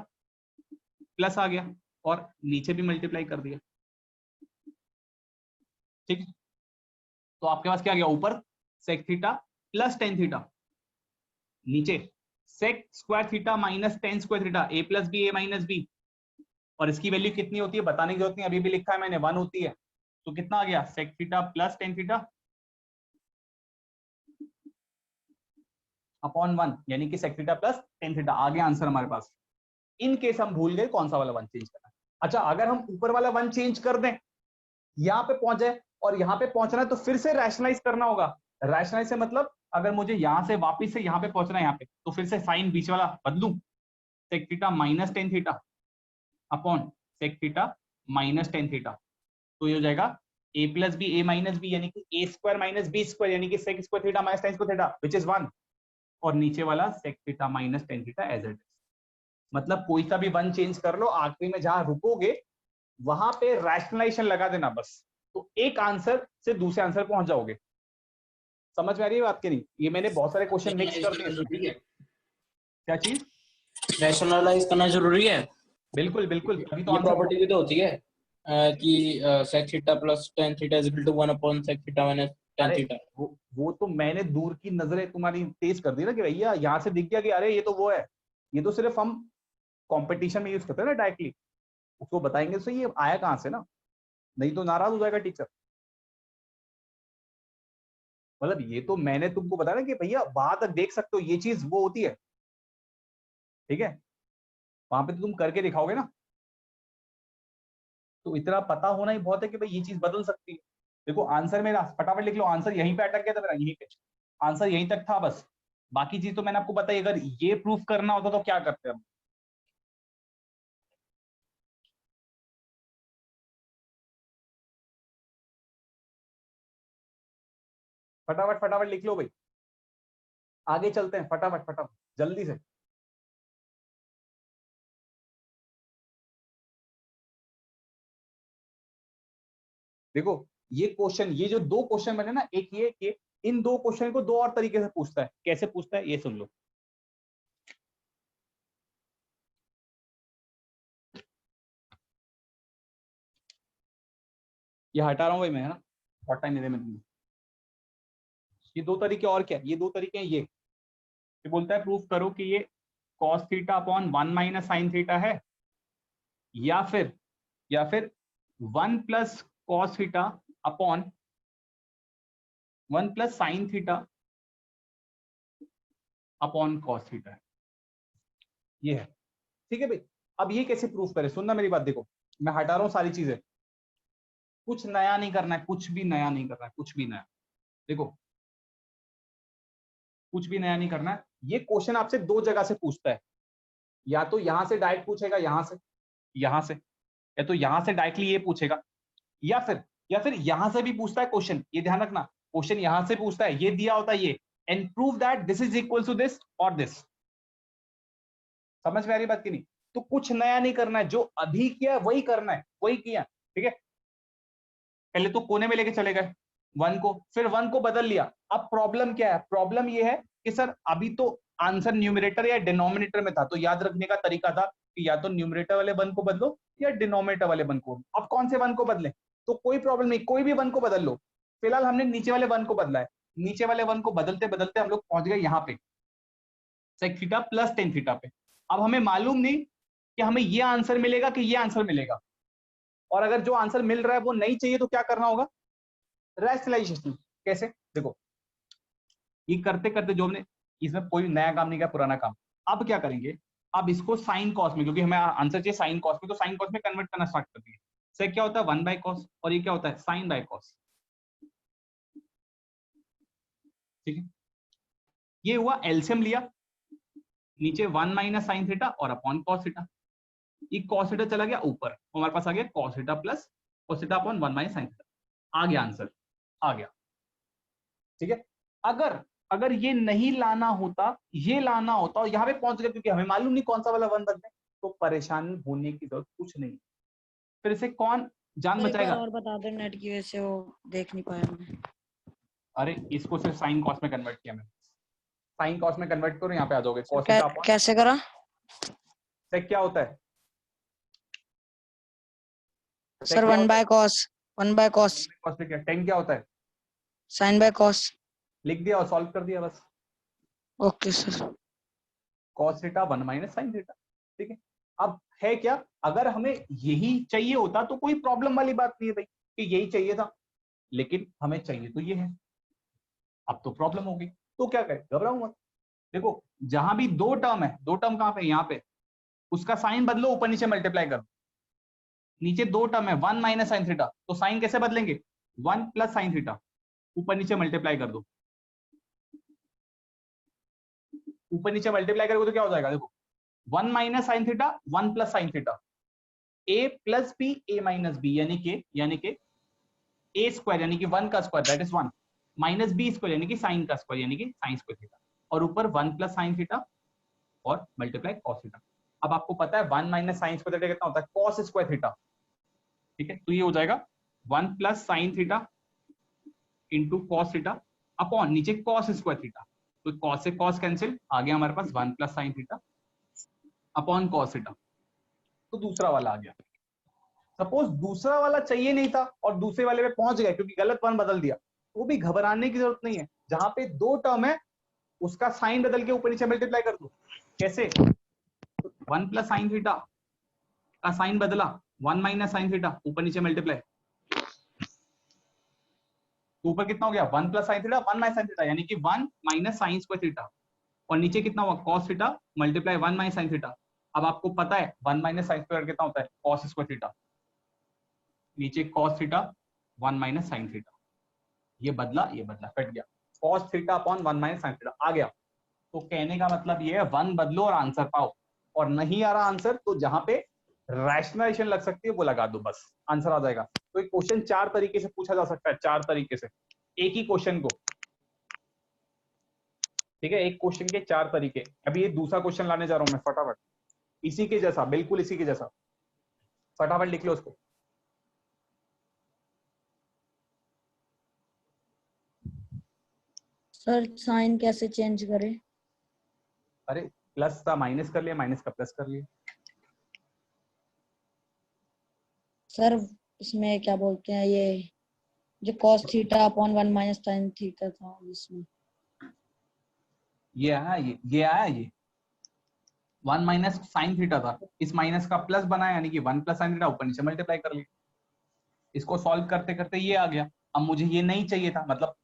प्लस आ गया, और नीचे भी मल्टीप्लाई कर दिया। ठीक है, तो आपके पास क्या गया, ऊपर sec theta plus tan theta, नीचे sec square theta minus tan square theta, A plus B A minus B. और इसकी वैल्यू कितनी होती है बताने की जरूरत नहीं, अभी भी लिखा है मैंने, 1 होती है। तो कितना आ गया, sec theta plus tan theta upon 1, यानी कि sec theta plus tan theta आ गया आंसर हमारे पास। इन केस हम भूल गए कौन सा वाला वन चेंज करना है। अच्छा अगर हम ऊपर वाला वन चेंज कर दें, यहाँ पे पहुंच जाए और यहाँ पे पहुंचना है, तो फिर से रैशनलाइज करना होगा। रैशनलाइज से मतलब अगर मुझे यहाँ से वापिस से यहाँ पे पहुंचना है, यहाँ पे, तो फिर से साइन बीच वाला बदलू, sec theta minus tan theta upon sec theta minus tan theta. तो ये हो जाएगा a plus B A minus b, यानी कि a square minus B square, यानी कि sec square theta minus tan square theta which is 1, और नीचे वाला sec theta minus tan theta as it is. मतलब कोई सा भी वन चेंज कर लो, आखिरी में जहां रुकोगे वहां पे रैशनलाइजेशन लगा देना बस, तो एक आंसर से दूसरे आंसर पहुंच जाओगे। समझ में आ रही है बात की नहीं? ये मैंने बहुत सारे क्वेश्चन मिक्स कर दिए इसमें। जरूरी है, क्या चीज? रैशनलाइज करना जरूरी है। बिल्कुल बिल्कुल, तभी तो ये आंसर। प्रॉपर्टी भी तो होती है कि sec theta plus tan theta is equal to 1 upon sec theta minus tan अरे थीटा। वो तो मैंने दूर की नजरें तुम्हारी तेज कर दी ना, कि भैया यहाँ से दिख गया कि अरे ये तो वो है। ये तो सिर्फ हम कंपटीशन में यूज करते हैं ना डायरेक्टली, उसको बताएंगे तो ये आया कहाँ से ना, नहीं तो नाराज हो जाएगा टीचर। मतलब ये तो मैंने तुमको बताया ना कि भैया वहां तक देख सकते हो, ये चीज वो होती है। ठीक है, वहां पे तो तुम करके दिखाओगे ना, तो इतना पता होना ही बहुत है कि भाई ये चीज बदल सकती है। देखो आंसर मेरा फटाफट लिख लो, आंसर यहीं पे अटक गया था मेरा, यहीं पे आंसर यहीं तक था बस। बाकी चीज तो मैंने आपको बताई, अगर ये प्रूफ करना होता तो क्या करते हम। फटाफट फटाफट लिख लो भाई, आगे चलते हैं, फटाफट फटाफट जल्दी से। देखो ये क्वेश्चन, ये जो दो क्वेश्चन बने ना, एक ये कि इन दो क्वेश्चन को दो और तरीके से पूछता है। कैसे पूछता है ये सुन लो। ये हटा रहा हूं भाई मैं, है ना, बहुत टाइम नहीं दे। ये दो तरीके और क्या है, ये दो तरीके हैं। ये बोलता है प्रूफ करो कि ये cos theta upon 1 minus sine theta है, या फिर 1 plus cos theta upon 1 plus sine theta upon cos theta है, ये है। ठीक है भाई, अब ये कैसे प्रूफ करें? सुनना मेरी बात, देखो मैं हटा रहा हूं सारी चीजें, कुछ नया नहीं करना है, कुछ भी नया नहीं करना है, कुछ भी नया। देखो कुछ भी नया नहीं करना है। ये क्वेश्चन आपसे दो जगह से पूछता है, या तो यहां से डायरेक्ट पूछेगा, यहां से, या तो यहां से डायरेक्टली ये पूछेगा, या फिर यहां से भी पूछता है क्वेश्चन। ये ध्यान रखना, क्वेश्चन यहां से पूछता है, ये दिया होता है ये, and prove that this is equal to this और दिस। समझ में आ रही बात की नहीं? तो कुछ नया नहीं करना है, जो अभी किया वही करना है, वही किया। ठीक है, पहले तो कोने में लेके चले गए 1 को, फिर 1 को बदल लिया। अब प्रॉब्लम क्या है? प्रॉब्लम ये है कि सर अभी तो आंसर न्यूमरेटर या डिनोमिनेटर में था, तो याद रखने का तरीका था कि या तो न्यूमरेटर वाले 1 को बदलो या डिनोमिनेटर वाले 1 को। अब कौन से 1 को बदले? तो कोई प्रॉब्लम नहीं, कोई भी 1 को बदल लो। फिलहाल हमने नीचे वाले 1 को बदला है, नीचे वाले 1 को बदलते बदलते हम लोग पहुंच गए यहाँ पे sec theta plus tan theta पे। अब हमें मालूम नहीं कि हमें ये आंसर मिलेगा कि ये आंसर मिलेगा, और अगर जो आंसर मिल रहा है वो नहीं चाहिए तो क्या करना होगा? रैशनलाइजेशन। कैसे? देखो ये करते करते जो हमने, इसमें कोई नया काम नहीं किया, पुराना काम। अब क्या करेंगे? अब इसको साइन कॉस में, क्योंकि हमें आंसर चाहिए साइन कॉस में, तो साइन कॉस में कन्वर्ट करना स्टार्ट कर दिए। सेक क्या होता है? 1 बाय कॉस, और ये क्या होता है? Sine by cos. ठीक है, ये हुआ एलसीएम लिया, नीचे 1 माइनस साइन थीटा और अपॉन कॉस थीटा। ये कॉस थीटा चला गया ऊपर, तो हमारे पास आ गया cos theta plus cos theta upon 1 minus sine theta. आ गया आंसर, आ गया। ठीक है, अगर ये नहीं लाना होता, ये लाना होता और यहाँ पे पहुंच गया, क्योंकि हमें मालूम नहीं कौन सा वाला 1 बदले, तो परेशान होने की जरूरत कुछ नहीं। फिर इसे कौन जान एक बार बचाएगा? और बता दो, नेट की वजह से वो देख नहीं पाया मैं। अरे इसको सिर्फ साइन कॉस में कन्वर्ट किया मैंने, साइन कॉस में कन्वर्ट करो, यहाँ पे आ जाओगे। कॉस थीटा अपॉन कैसे करा? सेक क्या होता है? Sir 1 by cos, 1 by cos, cos क्या? टेन क्या होता है? Sine by cos. लिख दिया और सॉल्व कर दिया बस। Okay sir. Cos theta 1 minus sine theta. ठीक है, अब है क्या? अगर हमें यही चाहिए होता तो कोई प्रॉब्लम वाली बात नहीं है भाई, कि यही चाहिए था, लेकिन हमें चाहिए तो ये है। अब तो प्रॉब्लम हो गई, तो क्या करें? घबराओ मत। देखो जहां भी दो टर्म है, दो टर्म कहां पे? यहाँ पे, उसका साइन बदलो, ऊपर नीचे मल्टीप्लाई करो। नीचे दो टर्म है 1 माइनस साइन थीटा, तो साइन कैसे बदलेंगे? 1 प्लस साइन थीटा, ऊपर नीचे मल्टीप्लाई कर दो। ऊपर नीचे मल्टीप्लाई करोगे तो क्या हो जाएगा? देखो 1 minus sine theta, 1 plus sine theta, a plus b, a minus b, यानी के a स्क्वायर यानी कि 1 का square that is 1, minus B square यानी कि साइन का स्क्वायर यानी कि साइन स्क्वायर थीटा, और ऊपर 1 प्लस साइन थीटा और मल्टीप्लाई कॉस थीटा। अब आपको पता है 1 माइनस साइन स्क्वायर थीटा कितना होता है? Cos square theta. ठीक है, तो ये हो जाएगा 1 plus sine theta into cos theta upon नीचे कॉस स्क्वायर थीटा, तो कॉस से कॉस कैंसिल, आ गया हमारे पास 1 plus sine theta upon cos theta. तो दूसरा वाला आ गया। सपोज दूसरा वाला चाहिए नहीं था और दूसरे वाले पे पहुंच गए क्योंकि गलत 1 बदल दिया, वो भी घबराने की जरूरत नहीं है। जहां पे दो टर्म है उसका साइन बदल के ऊपर नीचे मल्टीप्लाई कर दो। कैसे? 1 प्लस साइन थीटा का साइन बदला, 1 माइनस साइन थीटा, ऊपर नीचे मल्टीप्लाई, तो ऊपर कितना हो गया? 1 plus sine theta 1 minus sine theta यानी कि 1 माइनस साइन स्क्वायर थीटा, और नीचे कितना हुआ? Cos theta multiply 1 minus sine theta. अब आपको पता है 1 माइनस साइन स्क्वायर कितना होता है? कॉस स्क्वायर थीटा, नीचे cos theta 1 minus sine theta, ये बदला कट गया, cos theta upon 1 minus sine theta आ गया। तो कहने का मतलब ये है 1 बदलो और आंसर पाओ, और नहीं आ रहा आंसर तो जहां पे रैशनलाइजेशन लग सकती है वो लगा दो, बस आंसर आ जाएगा। तो एक क्वेश्चन 4 तरीके से पूछा जा सकता है, 4 तरीके से एक ही क्वेश्चन को। ठीक है, एक क्वेश्चन के 4 तरीके। अभी ये दूसरा क्वेश्चन लाने जा रहा हूं मैं, फटाफट इसी के जैसा, बिल्कुल इसी के जैसा, फटाफट लिख लो उसको। सर साइन कैसे चेंज करें? अरे प्लस का माइनस कर लिया, माइनस का प्लस कर लिया। सर इसमें क्या बोलते हैं, ये जो cos theta upon 1 minus sine theta था इसमें, ये आया, ये आया, ये 1 माइनस साइन थीटा था, इस माइनस का प्लस बनाया यानी कि 1 प्लस साइन थीटा, ऊपर नीचे मल्टीप्लाई कर लिया। इसको सॉल्व करते करते ये आ गया। अब मुझे ये नहीं चाहिए था, मतलब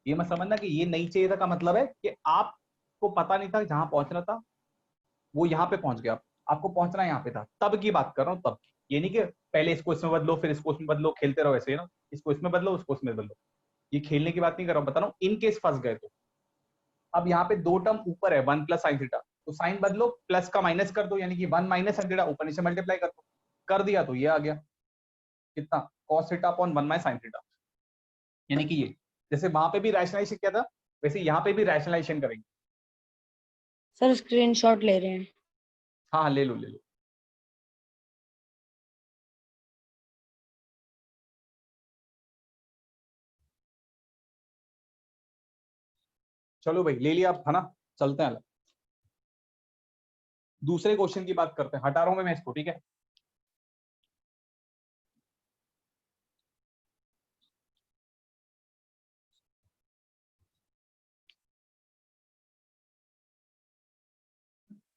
ये मत समझना कि ये नहीं चाहिए था का मतलब है कि आपको पता नहीं था जहां पहुंचना था वो यहाँ पे पहुंच गया, आपको पहुंचना यहाँ पे था, तब की बात कर रहा हूँ, तब की। ये नहीं कि पहले इसको इसमें बदलो फिर इसको इसमें बदलो, खेलते रहो ऐसे, ना इसको इसमें बदलो उसको उसमें बदलो, ये खेलने की बात नहीं कर रहा हूँ, बता रहा हूँ इन केस फंस गए तो। अब यहाँ पे दो टर्म ऊपर है, 1 प्लस साइन थीटा, तो साइन बदलो, प्लस का माइनस कर दो, यानी कि 1 माइनस साइन थीटा, ऊपर नीचे मल्टीप्लाई कर दो, कर दिया तो ये आ गया कितना, cos theta upon 1 minus sine theta, यानी कि ये जैसे वहां पे भी रैशनलाइजेशन किया था वैसे यहाँ पे भी रैशनलाइजेशन करेंगे। सर स्क्रीनशॉट ले रहे हैं। हाँ ले लो ले लो। चलो भाई ले लिया आप, है ना, चलते हैं दूसरे क्वेश्चन की बात करते हैं, हटा रहा हूं मैं इसको, ठीक है।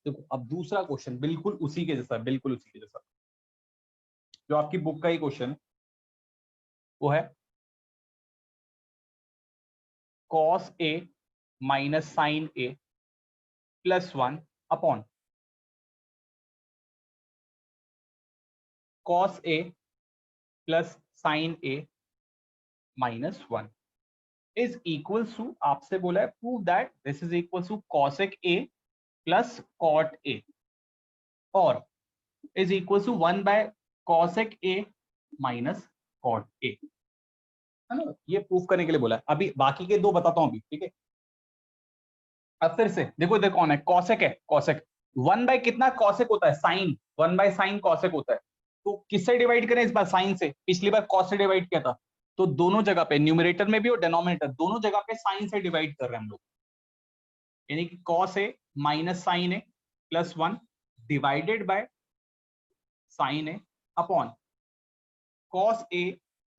देखो अब दूसरा क्वेश्चन बिल्कुल उसी के जैसा, बिल्कुल उसी के जैसा जो आपकी बुक का ही क्वेश्चन है, वो है cos a minus sine a plus 1 upon cos a plus sine a minus 1 is equal to, आपसे बोला है prove that this is equal to cosec a plus cot a और is equal to 1 by cosec a minus cot a, है ना, ये proof करने के लिए बोला है। अभी बाकी के दो बताता हूं अभी, ठीक है। अब फिर से देखो इधर कौन है, कॉसेक है, कॉसेक 1 बाय कितना कॉसेक होता है, साइन, 1 बाय साइन कॉसेक होता है, तो किससे डिवाइड करें इस बार, साइन से, पिछली बार कॉस से डिवाइड किया था, तो दोनों जगह पे न्यूमरेटर में भी और डिनोमिनेटर दोनों जगह पे साइन से डिवाइड कर रहे हैं हम लोग, यानी कि cos a minus sine a plus 1 divided by sine a upon cos a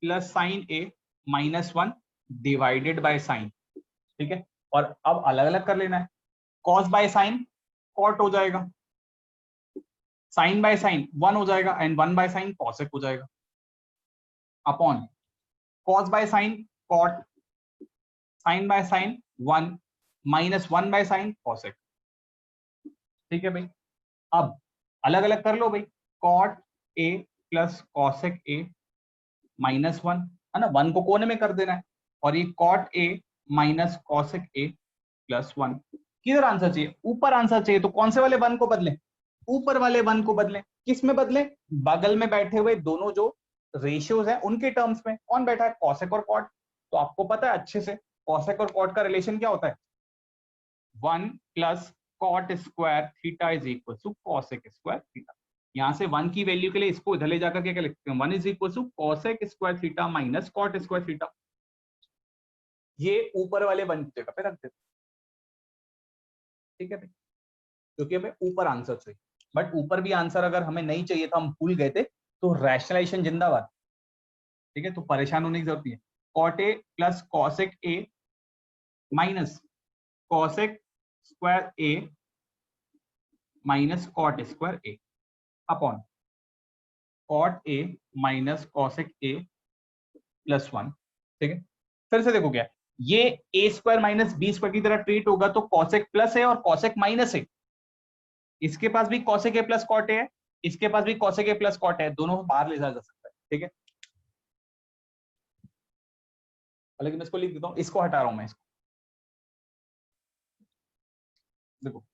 plus sine a minus 1 divided by sine, ठीक है। और अब अलग अलग कर लेना है, कॉस बाय साइन कॉट हो जाएगा, साइन बाय साइन 1 हो जाएगा एंड 1 बाय साइन कॉसेक हो जाएगा, upon cos by sine cot, sine by sine 1 minus 1 by sine cosec, ठीक है भाई। अब अलग अलग कर लो भाई, कॉट ए प्लस कॉसेक ए माइनस 1, है ना, 1 को कोने में कर देना है, और ये कॉट ए माइनस कॉसेक ए प्लस 1, किधर आंसर चाहिए, ऊपर आंसर चाहिए, तो कौन से वाले 1 को बदलें, ऊपर वाले 1 को बदलें, किस में बदलें, बगल में बैठे हुए दोनों जो रेशियोज हैं उनके टर्म्स में, कौन बैठा है, कॉसेक और कॉट, तो आपको पता है अच्छे से कॉसेक और कॉट का रिलेशन क्या होता है, 1 plus cot square theta is equal to cosec square theta, यहां से 1 की वैल्यू के लिए इसको इधर ले जाकर क्या लिखते हैं, 1 is equal to cosec square theta minus cot square theta, ये ऊपर वाले 1 की जगह पे रख देते, ठीक है भाई, क्योंकि हमें ऊपर आंसर चाहिए, बट ऊपर भी आंसर अगर हमें नहीं चाहिए था, हम भूल गए थे, तो रैशनलाइजेशन जिंदाबाद, ठीक है, तो परेशान होने की जरूरत नहीं है, cot A plus cosec A minus cosec square a minus cot square A upon cot A minus cosec A plus 1, ठीक है। फिर से देखो क्या, ये a square minus B square की तरह ट्रीट होगा, तो कॉसेक प्लस है और कॉसेक माइनस है, इसके पास भी cosec A plus cot a है, इसके पास भी कॉसेक ए प्लस कॉट है, दोनों को बाहर ले जाया जा सकता है, ठीक है। लेकिन मैं इसको लिख देता हूं, इसको हटा रहा हूं मैं, इसको देखो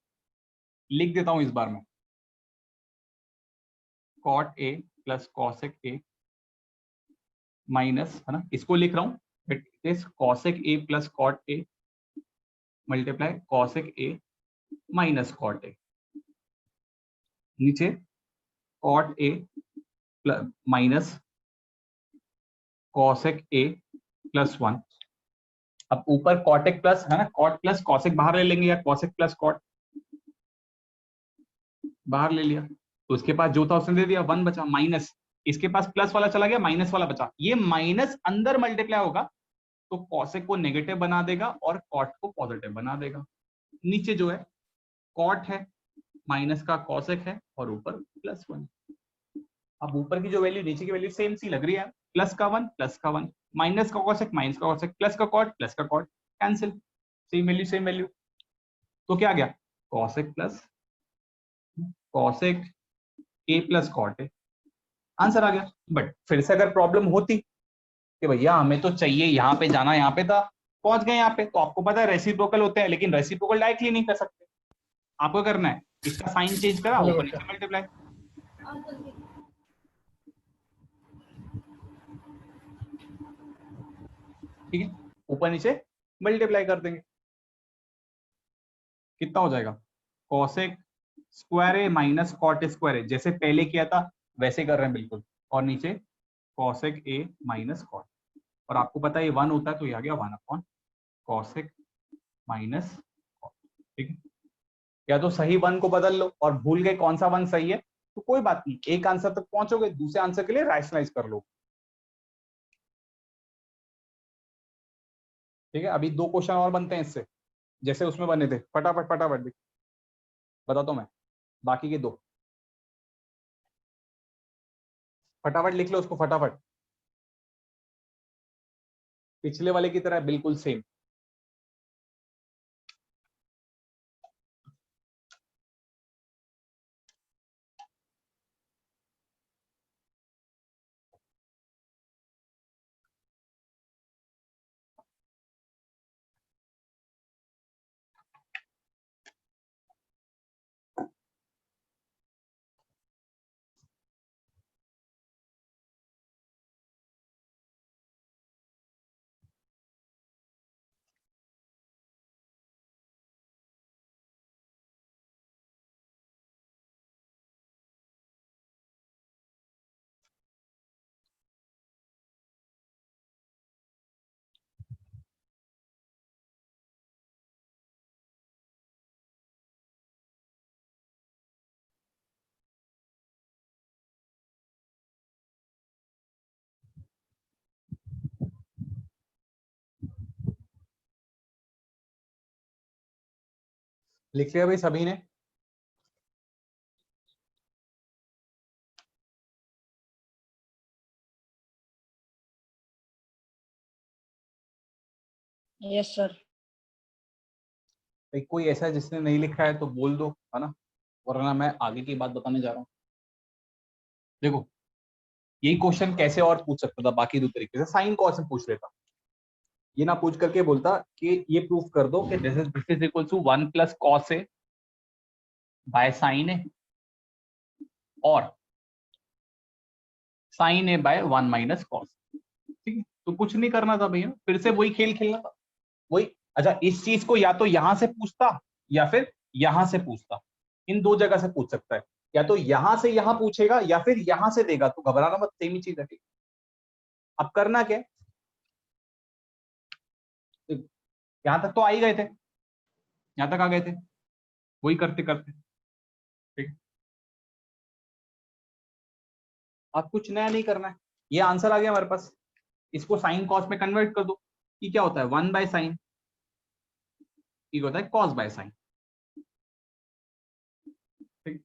लिख देता हूं इस बार में, कॉट ए प्लस कॉसेक ए माइनस, है ना, इसको लिख रहा हूं, it is cosec A plus cot A multiply cosec A minus cot A, नीचे कॉट ए माइनस कॉसेक ए प्लस 1, अब ऊपर कॉटेक प्लस, है ना, कॉट प्लस कॉसेक बाहर ले लेंगे, या कॉसेक प्लस कॉट बाहर ले लिया, तो उसके पास जो था उसने दे दिया, 1 बचा, माइनस इसके पास प्लस वाला चला गया, माइनस वाला बचा, ये माइनस अंदर मल्टीप्लाई होगा तो कॉसेक को नेगेटिव बना देगा और कॉट को पॉजिटिव बना देगा, नीचे जो है कॉट है, माइनस का कॉसेक है और ऊपर प्लस 1, अब ऊपर की जो वैल्यू नीचे की वैल्यू सेम सी लग रही है, प्लस का 1, माइनस का कॉसेक, प्लस का कॉट, कैंसिल, सेम वैल्यू। तो क्या आ गया, cosec plus cosec A plus cot A, answer आ गया। बट फिर से अगर प्रॉब्लम होती कि भैया हमें तो चाहिए यहाँ पे जाना, यहाँ पे था, पहुंच गए यहाँ पे, तो आपको पता है रेसिप्रोकल होते हैं, लेकिन रेसिप्रोकल डायरेक्टली नहीं कर सकते, आपको करना है इसका साइन चेंज करा, ऊपर नीचे मल्टीप्लाई। ठीक है, ऊपर नीचे मल्टीप्लाई कर देंगे, कितना हो जाएगा, cosec square a minus cot square ए, जैसे पहले किया था वैसे कर रहे हैं बिल्कुल, और नीचे कॉसेक ए माइनस कॉट, और आपको पता है ये 1 होता है तो ये आ गया 1 अपॉन कॉसेक माइनस कॉट। ठीक है, या तो सही 1 को बदल लो और भूल गए कौन सा 1 सही है तो कोई बात नहीं, एक आंसर तक पहुंचोगे, दूसरे आंसर के लिए रैशनलाइज कर लो। ठीक है, अभी 2 क्वेश्चन और बनते हैं इससे, जैसे उसमें बने थे, फटाफट फटाफट बताता हूं मैं, बाकी के 2 फटाफट लिख लो उसको, फटाफट, पिछले वाले की तरह बिल्कुल सेम। लिख लिया भाई सभी ने? Yes sir. भाई कोई ऐसा है जिसने नहीं लिखा है तो बोल दो, है ना, वरना मैं आगे की बात बताने जा रहा हूँ। देखो यही क्वेश्चन कैसे और पूछ सकता था बाकी 2 तरीके से, साइन कॉस में पूछ लेता, ये ना पूछ करके बोलता कि ये प्रूफ कर दो कि this is equal to 1 plus cos A by sine A, और sine A by 1 minus cos. ठीक है, तो कुछ नहीं करना था भैया, फिर से वही खेल खेलना था, वही। अच्छा, इस चीज को या तो यहां से पूछता या फिर यहां से पूछता, इन 2 जगह से पूछ सकता है, या तो यहां से यहां पूछेगा या फिर यहां से देगा, तो घबराना मत, सेम ही चीज है। अब करना क्या है, यहां तक तो आ ही गए थे, यहां तक आ गए थे, वही करते करते। ठीक है, अब कुछ नया नहीं करना है, ये आंसर आ गया हमारे पास, इसको साइन कॉस में कन्वर्ट कर दो, कि क्या होता है 1 बाय साइन, ठीक होता है कॉस बाय साइन। ठीक,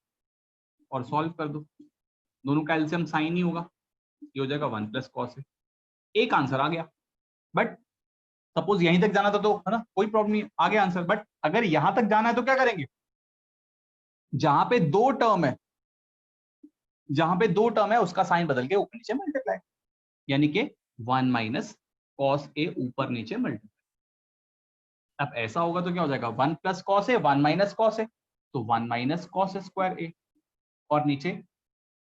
और सॉल्व कर दो, दोनों का एलसीएम साइन ही होगा, ये हो जाएगा 1 प्लस कॉस है, एक आंसर आ गया। बट सपोज यहीं तक जाना था तो, है ना, कोई प्रॉब्लम नहीं, आ गया आंसर। बट अगर यहां तक जाना है तो क्या करेंगे, जहां पे 2 टर्म है, जहां पे 2 टर्म है उसका साइन बदल के ऊपर नीचे मल्टीप्लाई, यानी कि 1 माइनस कॉस ए ऊपर नीचे मल्टीप्लाई। अब ऐसा होगा तो क्या हो जाएगा, 1 plus cos A 1 minus cos A, तो 1 माइनस कॉस स्क्वायर ए, और नीचे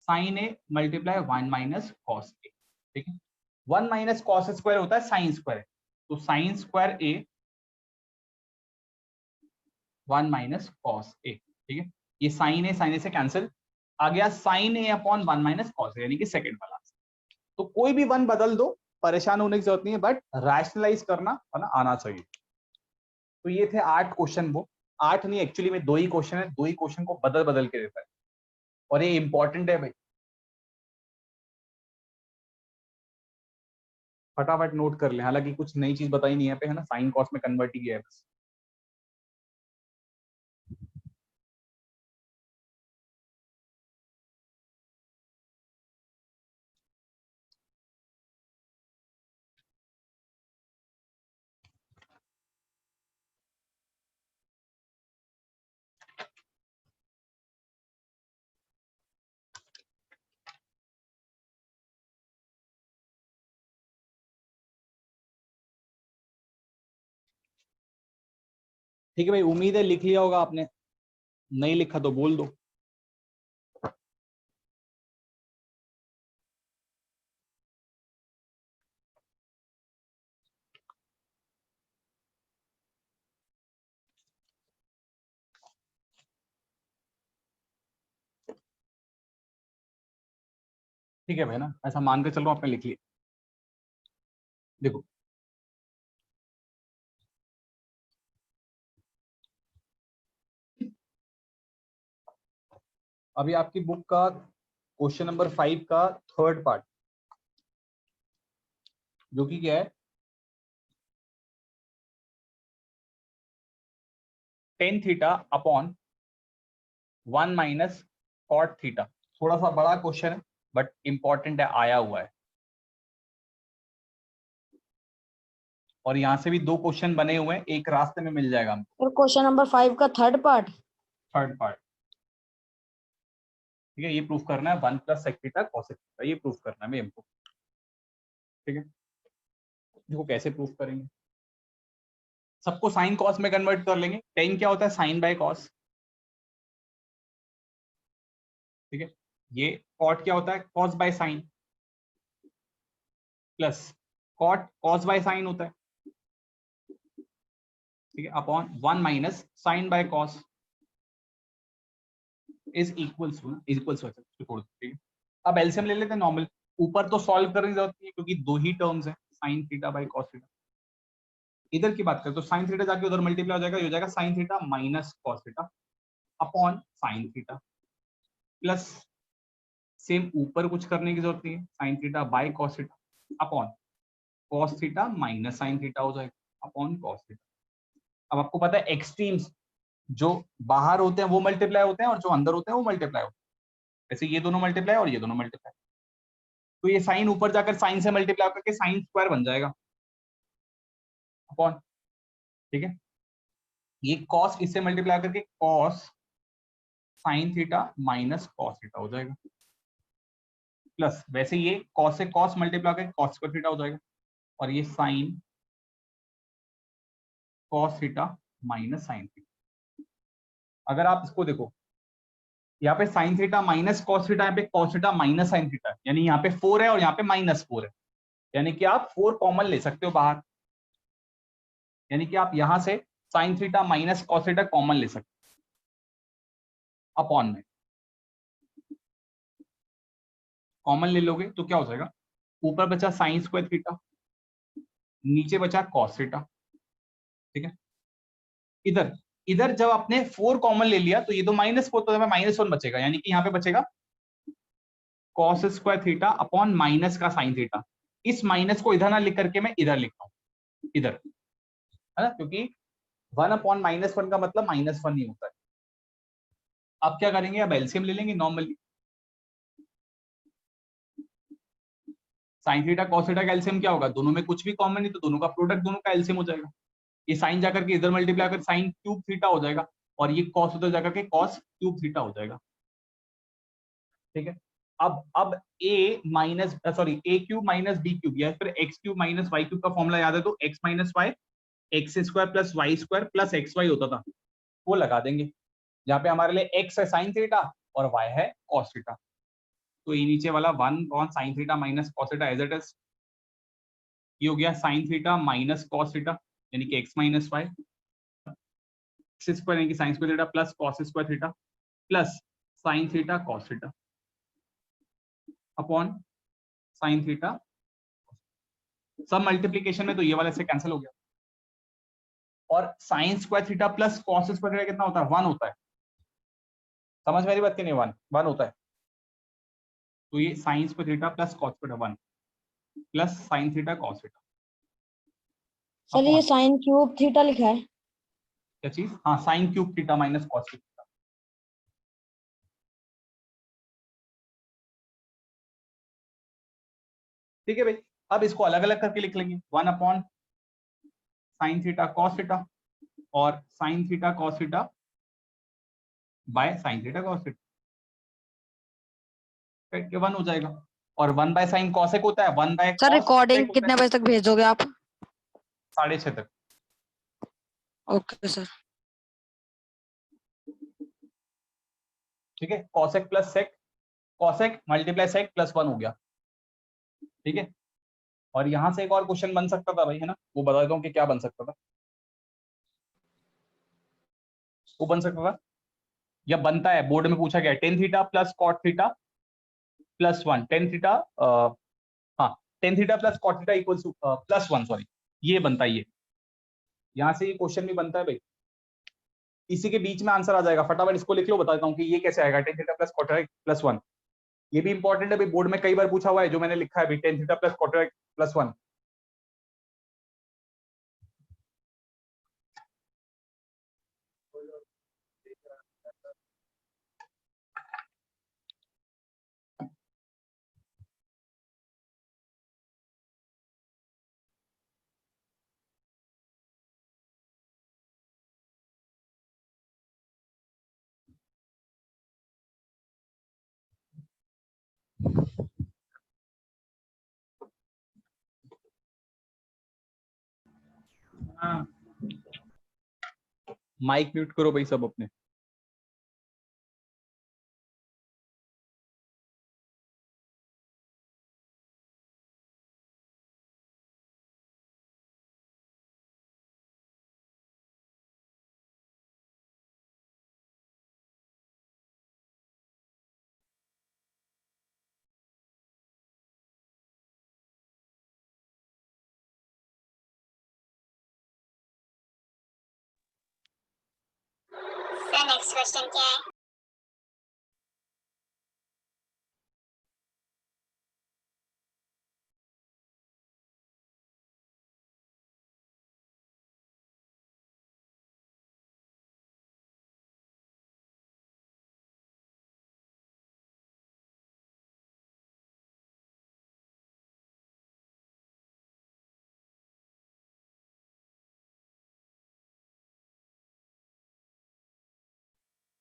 sign A multiply 1 minus cos A. ठीक है, 1 माइनस कॉस स्क्वायर होता है साइन स्क्वायर, तो sign square A 1 minus cos A. ठीक है, ये साइन ए से कैंसिल, आ गया sign a upon 1 minus cos ए, यानी कि सेकंड वाला। तो कोई भी 1 बदल दो, परेशान होने की जरूरत नहीं है, बट रैशनलाइज करना है ना आना चाहिए। तो ये थे 8 क्वेश्चन, वो 8 नहीं, एक्चुअली में 2 ही क्वेश्चन है, 2 ही क्वेश्चन को बदल बदल के देता है, और ये इंपॉर्टेंट है भाई, फटाफट नोट कर ले, हालांकि कुछ नई चीज बताई नहीं है पे, है ना, साइन कॉस में कन्वर्ट ही किया है बस। ठीक है भाई, उम्मीद है लिख लिया होगा आपने, नहीं लिखा तो बोल दो। ठीक है भाई ना, ऐसा मान के चलो आपने लिख लिया। देखो अभी आपकी बुक का क्वेश्चन नंबर 5 का थर्ड पार्ट, जो कि क्या है, tan theta upon 1 minus cot theta. थोड़ा सा बड़ा क्वेश्चन है बट इंपॉर्टेंट है, आया हुआ है। और यहाँ से भी 2 क्वेश्चन बने हुए हैं, एक रास्ते में मिल जाएगा हमको। और क्वेश्चन नंबर 5 का थर्ड पार्ट। थर्ड पार्ट, ठीक है, ये प्रूफ करना है 1 plus sec theta cos theta, ये प्रूफ करना है मेरे को। ठीक है, देखो कैसे प्रूफ करेंगे। सबको साइन कॉस में कन्वर्ट कर लेंगे। टेन क्या होता है, साइन बाय कॉस। ठीक है, ये कॉट क्या होता है, cos by sine, plus cot cos by sine होता है। ठीक है, upon 1 minus sine by cos is equals to ठीक है। अब एलसीएम ले लेते हैं नॉर्मल। ऊपर तो सॉल्व करने की जरूरत नहीं है क्योंकि 2 ही टर्म्स है, sine theta by cos theta. इधर की बात करें तो साइन थीटा जाके उधर मल्टीप्लाई हो जाएगा, ये हो जाएगा sine theta minus cos theta upon sine theta, plus same ऊपर कुछ करने की जरूरत नहीं है, sine theta by cos theta upon cos theta minus sine theta हो जाएगा अपॉन कॉस थीटा। अब आपको पता है एक्सट्रीम्स जो बाहर होते हैं वो मल्टीप्लाई होते हैं और जो अंदर होते हैं वो मल्टीप्लाई होते हैं। वैसे ये दोनों मल्टीप्लाई और ये दोनों मल्टीप्लाई, तो ये साइन ऊपर जाकर साइन से मल्टीप्लाई करके साइन स्क्वायर बन जाएगा अपॉन, ठीक है, ये कॉस इससे मल्टीप्लाई करके cos sine theta minus cos theta हो जाएगा, प्लस वैसे ये कॉस से कॉस मल्टीप्लाई करके कॉस स्क्वायर थीटा हो जाएगा, और ये sine cos theta minus sine theta. अगर आप इसको देखो, यहाँ पे sign theta minus cos theta, यहाँ पे cos theta minus sine theta, यानी यहाँ पे 4 है और यहाँ पे -4 है, यानी कि आप 4 कॉमन ले सकते हो बाहर, यानी कि आप यहां से sign theta minus cos theta common ले सकते हो अपॉन में। कॉमन ले लोगे तो क्या हो जाएगा, ऊपर बचा साइन स्क्वायर थीटा, नीचे बचा कॉस थीटा। ठीक है, इधर इधर जब आपने 4 कॉमन ले लिया तो ये तो -4 तो -1 बचेगा, यानी कि यहाँ पे बचेगा cos square theta upon minus का साइन थीटा। इस माइनस को इधर ना लिख करके मैं इधर लिखता हूँ, इधर, है ना, क्योंकि 1 अपॉन -1 का मतलब -1 ही होता है। अब क्या करेंगे, अब एलसीएम ले लेंगे normally. Sign theta cos theta का एलसीएम क्या होगा, दोनों में कुछ भी कॉमन नहीं तो दोनों का प्रोडक्ट, दोनों का एलसीएम हो जाएगा। ये साइन जाकर के इधर मल्टीप्लाई कर साइन क्यूब थीटा हो जाएगा, और ये कॉस उधर जाकर के कॉस क्यूब थीटा हो जाएगा। ठीक है, अब a minus sorry a cube minus b cube या फिर x cube minus y cube का फॉर्मूला याद है तो x minus y x square plus y square plus x y होता था, वो लगा देंगे। जहाँ पे हमारे लिए एक्स है साइन थीटा और वाई है कॉस थीटा, तो ये नीचे वाला 1 upon sine theta minus cos theta as it is, ये हो गया sine theta minus cos theta यानी कि x minus y, x square यानी कि sine square theta plus cos square theta plus sine theta cos theta upon sine theta. सब multiplication में तो ये वाला से कैंसिल हो गया, और sine square theta plus cos square theta कितना होता है, 1 होता है। समझ मेरी बात कि नहीं, 1 होता है। तो ये sign square theta plus cos theta 1 plus sine theta cos theta. Sir ये साइन क्यूब थीटा लिखा है। क्या चीज, हाँ sine cube theta minus cos theta. ठीक है भाई, अब इसको अलग अलग करके लिख लेंगे, 1 upon sine theta cos theta और sine theta cos theta by sine theta cos theta, 1 हो जाएगा। और 1 बाय साइन कॉसेक होता है, 1 बाय सर रिकॉर्डिंग कितने बजे तक भेजोगे आप? 6:30 तक। Okay sir. ठीक है, cosec plus sec, cosec multiply sec plus 1 हो गया, ठीक है। और यहां से एक और क्वेश्चन बन सकता था भाई, है ना, वो बता देता हूँ कि क्या बन सकता था। वो बन सकता था या बनता है, बोर्ड में पूछा गया, tan theta plus cot theta plus 1, tan theta, हाँ, tan theta plus cot theta equals to plus 1, sorry, ये बनता है, ये यहां से ये क्वेश्चन भी बनता है भाई। इसी के बीच में आंसर आ जाएगा, फटाफट इसको लिख लो, बता देता हूँ कि ये कैसे आएगा, tan theta plus cot theta plus 1। ये भी इंपॉर्टेंट है भाई, बोर्ड में कई बार पूछा हुआ है, जो मैंने लिखा है भाई, tan theta plus cot theta plus 1। Mike mute करो भाई सब अपने। सर नेक्स्ट क्वेश्चन क्या है?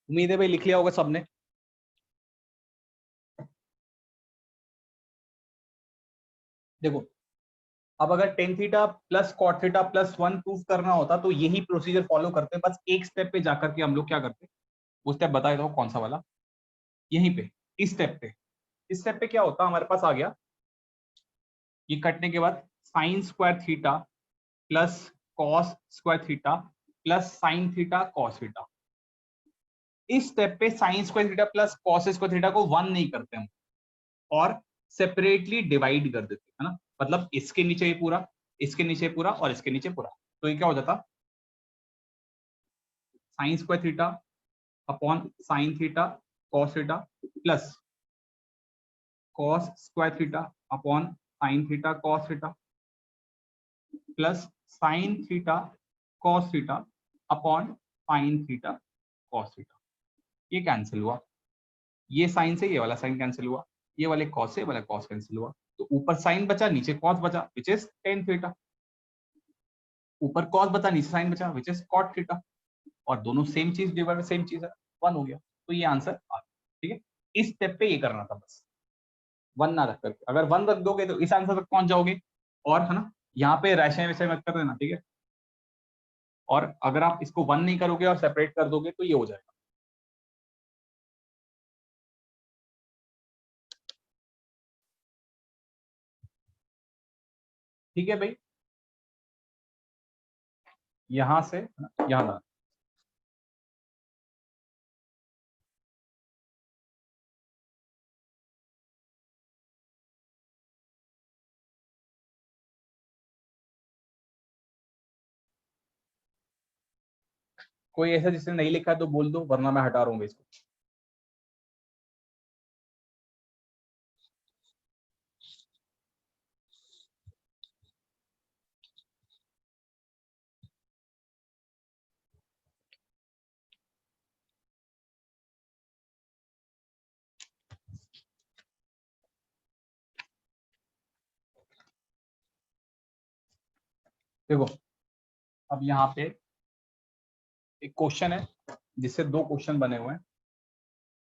उम्मीद है भाई लिख लिया होगा सबने। देखो, अब अगर tan theta plus cot theta plus 1 proof करना होता तो यही प्रोसीजर फॉलो करते, बस एक स्टेप पे जाकर के हम लोग क्या करते, वो स्टेप बता देता हूँ कौन सा वाला, यहीं पे, इस स्टेप पे। इस स्टेप पे क्या होता, हमारे पास आ गया, ये कटने के बाद sign square theta plus cos square theta plus sine theta cos theta. इस स्टेप पे sign square theta plus cos square theta को 1 नहीं करते हम, और सेपरेटली डिवाइड कर देते, है ना, मतलब इसके नीचे ये पूरा, इसके नीचे पूरा और इसके नीचे पूरा। तो ये क्या हो जाता, sign square theta upon sine theta cos theta plus cos square theta upon sine theta cos theta plus sine theta cos theta upon sine theta cos theta. ये कैंसिल हुआ, ये साइन से ये वाला साइन कैंसिल हुआ, ये वाले cos से वाला कॉस कैंसिल हुआ, तो ऊपर साइन बचा नीचे कॉस बचा, विच इज टेन थीटा। ऊपर कॉस बचा नीचे साइन बचा, विच इज कॉट थीटा। और दोनों सेम चीज डिवाइड सेम चीज है, 1 हो गया। तो ये आंसर आ गया, ठीक है। इस स्टेप पे ये करना था बस, 1 ना रख करके, अगर 1 रख दोगे तो इस आंसर तक पहुंच जाओगे, और है ना, यहाँ पे राशि वैसे मत कर देना, ठीक है। और अगर आप इसको 1 नहीं करोगे और सेपरेट कर दोगे तो ये हो जाएगा। ठीक है भाई, यहां से यहां तक। कोई ऐसा जिसने नहीं लिखा है तो बोल दो, वरना मैं हटा रहा हूँ इसको। देखो, अब यहाँ पे एक क्वेश्चन है जिससे 2 क्वेश्चन बने हुए हैं।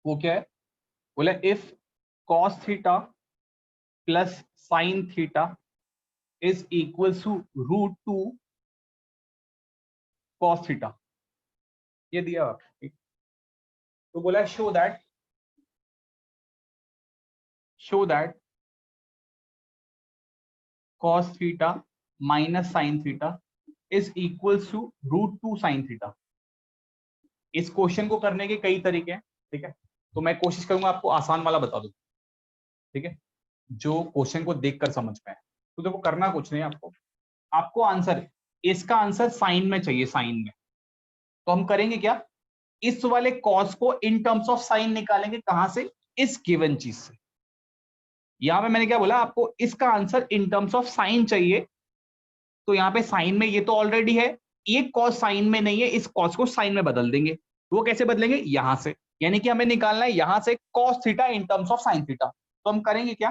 वो क्या है, बोले if cos theta plus sine theta is equal to √2 cos theta, ये दिया हुआ है, ठीक। तो बोला show that show that cos theta minus sin theta is equals to √2 sin theta। इस क्वेश्चन को करने के कई तरीके हैं, ठीक है, तो मैं कोशिश करूंगा आपको आसान वाला बता दूं, ठीक है, जो क्वेश्चन को देखकर समझ में आए। तो देखो करना कुछ नहीं, आपको आंसर, इसका आंसर साइन में चाहिए, साइन में। तो हम करेंगे क्या, इस वाले कॉस को इन टर्म्स ऑफ साइन निकालेंगे, कहां से, इस गिवन चीज से। यहां पे मैंने क्या बोला, आपको इसका answer in terms of sine चाहिए, तो यहाँ पे साइन में ये तो ऑलरेडी है, ये कॉस साइन में नहीं है, इस कॉस को साइन में बदल देंगे। वो कैसे बदलेंगे, यहां से, यानी कि हमें निकालना है यहां से cos theta in terms of sine theta. तो हम करेंगे क्या,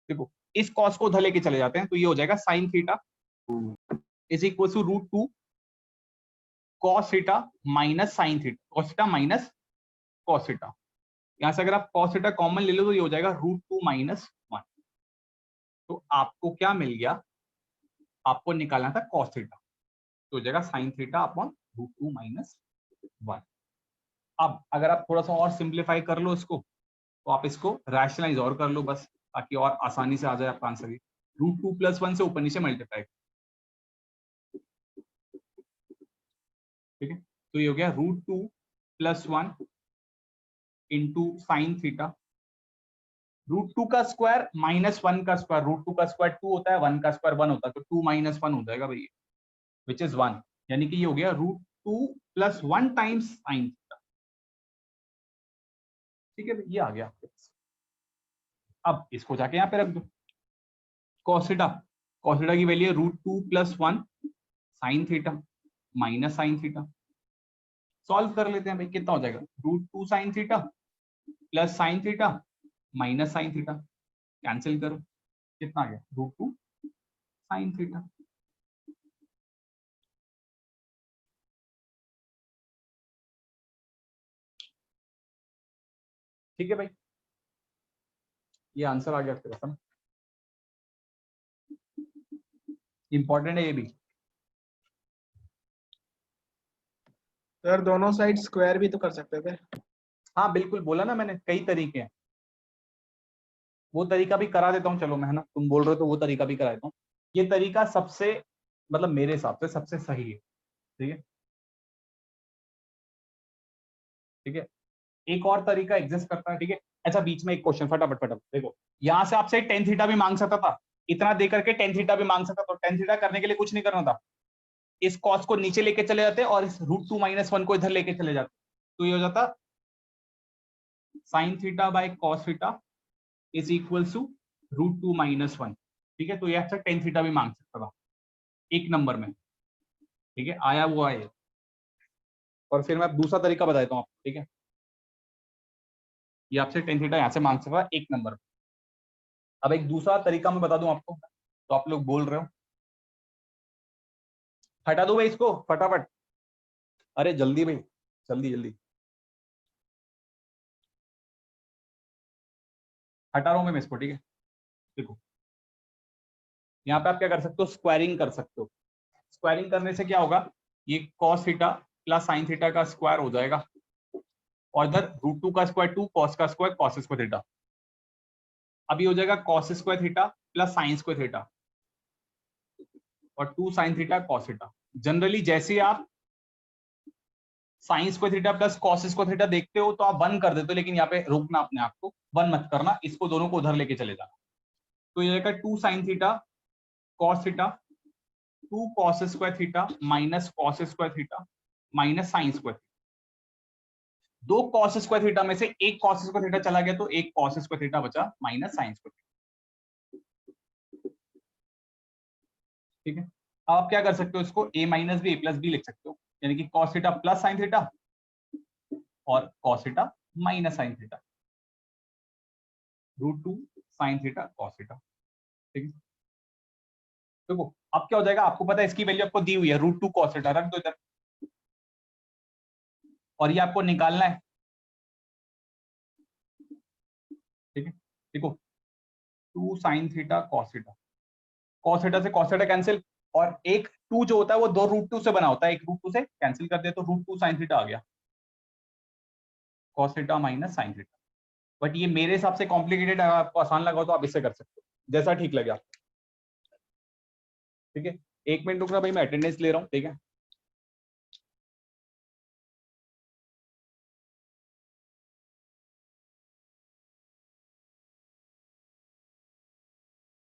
देखो इस कॉस को उधर लेके चले जाते हैं, तो ये हो जाएगा sine theta is equal to √2 cos theta minus sine theta, cos theta minus cos theta. यहां से अगर आप कॉस थीटा कॉमन ले लो तो ये हो जाएगा √2 माइनस 1। तो आपको क्या मिल गया, आपको निकालना था कॉस थीटा, तो हो जाएगा साइन थीटा अपॉन √2 माइनस 1। अब अगर आप थोड़ा सा और सिंप्लीफाई कर लो इसको, तो आप इसको रैशनलाइज और कर लो बस, ताकि और आसानी से आ जाए आपका आंसर। √2 + 1 से ऊपर नीचे मल्टीप्लाई, ठीक है, तो ये हो गया √2 + 1 इंटू साइन थीटा, √2 का स्क्वायर माइनस 1 का स्क्वायर, √2 का स्क्वायर 2 होता है, 1 का स्क्वायर 1 होता है, तो 2 - 1 हो जाएगा भैया, विच इज 1, यानी कि ये हो गया √2 + 1 टाइम्स साइन थीटा। ठीक है, ये आ गया आपके पास। अब इसको जाके यहाँ पे रख दो, cos थीटा की वैल्यू है √2 + 1 sign theta minus sine theta. Solve कर लेते हैं भाई, कितना हो जाएगा, √2 sine theta plus sine theta minus sine theta, cancel करो, कितना आ गया, √2 साइन थीटा। ठीक है भाई, ये आंसर आ गया आपके पास। इंपॉर्टेंट है ये भी। सर दोनों साइड स्क्वायर भी तो कर सकते थे। हाँ बिल्कुल, बोला ना मैंने, कई तरीके हैं, वो तरीका भी करा देता हूँ, चलो मैं, है ना, तुम बोल रहे हो तो वो तरीका भी करा देता हूँ। ये तरीका सबसे, मतलब मेरे हिसाब से सबसे सही है, ठीक है, ठीक है। एक और तरीका एग्जिस्ट करता है, ठीक है। अच्छा, बीच में एक क्वेश्चन, फटाफट देखो, यहाँ से आपसे टेन थीटा भी मांग सकता था, इतना दे करके टेन थीटा भी मांग सकता था। तो टेन थीटा करने के लिए कुछ नहीं करना था, इस कॉस को नीचे लेके चले जाते और इस √2 - 1 को इधर लेके चले जाते, तो ये हो जाता sine theta by cos theta is equal to √2 - 1। ठीक है, तो ये अच्छा टेन थीटा भी मांग सकता था एक नंबर में, ठीक है, आया वो आया। और फिर मैं दूसरा तरीका बता देता हूँ आपको, ठीक है, ये आपसे टेन थीटा यहाँ से मांग सकता है एक नंबर में। अब एक दूसरा तरीका मैं बता दूं आपको, तो आप लोग बोल रहे हो, हटा दो भाई इसको फटाफट, अरे जल्दी भाई, जल्दी जल्दी हटा रहा हूं मैं इसको, ठीक है। देखो यहाँ पे आप क्या कर सकते हो, स्क्वायरिंग कर सकते हो। स्क्वायरिंग करने से क्या होगा, ये cos theta plus sine theta का स्क्वायर हो जाएगा, और इधर √2 का स्क्वायर 2, cos का स्क्वायर cos स्क्वायर थीटा। अब ये हो जाएगा cos square theta plus sign square theta और 2 sine theta cos theta. Generally जैसे ही आप sign square theta plus cos square theta देखते हो तो आप 1 कर देते हो, लेकिन यहाँ पे रोकना अपने आप को, 1 मत करना, इसको दोनों को उधर लेके चले जाना। तो ये जाएगा 2 sine theta cos theta 2 cos square theta minus cos square theta minus sine square. दो cos स्क्वायर थीटा में से एक cos स्क्वायर थीटा चला गया, तो एक cos स्क्वायर थीटा बचा माइनस साइन स्क्वायर। ठीक है, अब आप क्या कर सकते हो, इसको a minus b a plus b लिख सकते हो, यानी कि cos theta plus sine theta और cos theta minus sine theta, √2 sine theta cos theta. ठीक है, देखो अब क्या हो जाएगा, आपको पता है इसकी वैल्यू आपको दी हुई है √2 cos थीटा, रख दो इधर, और ये आपको निकालना है। ठीक है, देखो 2 sine theta cos theta, cos theta से cos थीटा कैंसिल, और एक 2 जो होता है वो 2 √2 से बना होता है, एक √2 से कैंसिल कर दे तो √2 साइन थीटा आ गया, cos theta minus sine theta. But ये मेरे हिसाब से कॉम्प्लिकेटेड है, आपको आसान लगा हो तो आप इससे कर सकते हो, जैसा ठीक लगे आपको। ठीक है, 1 मिनट रुकना भाई, मैं अटेंडेंस ले रहा हूँ। ठीक है।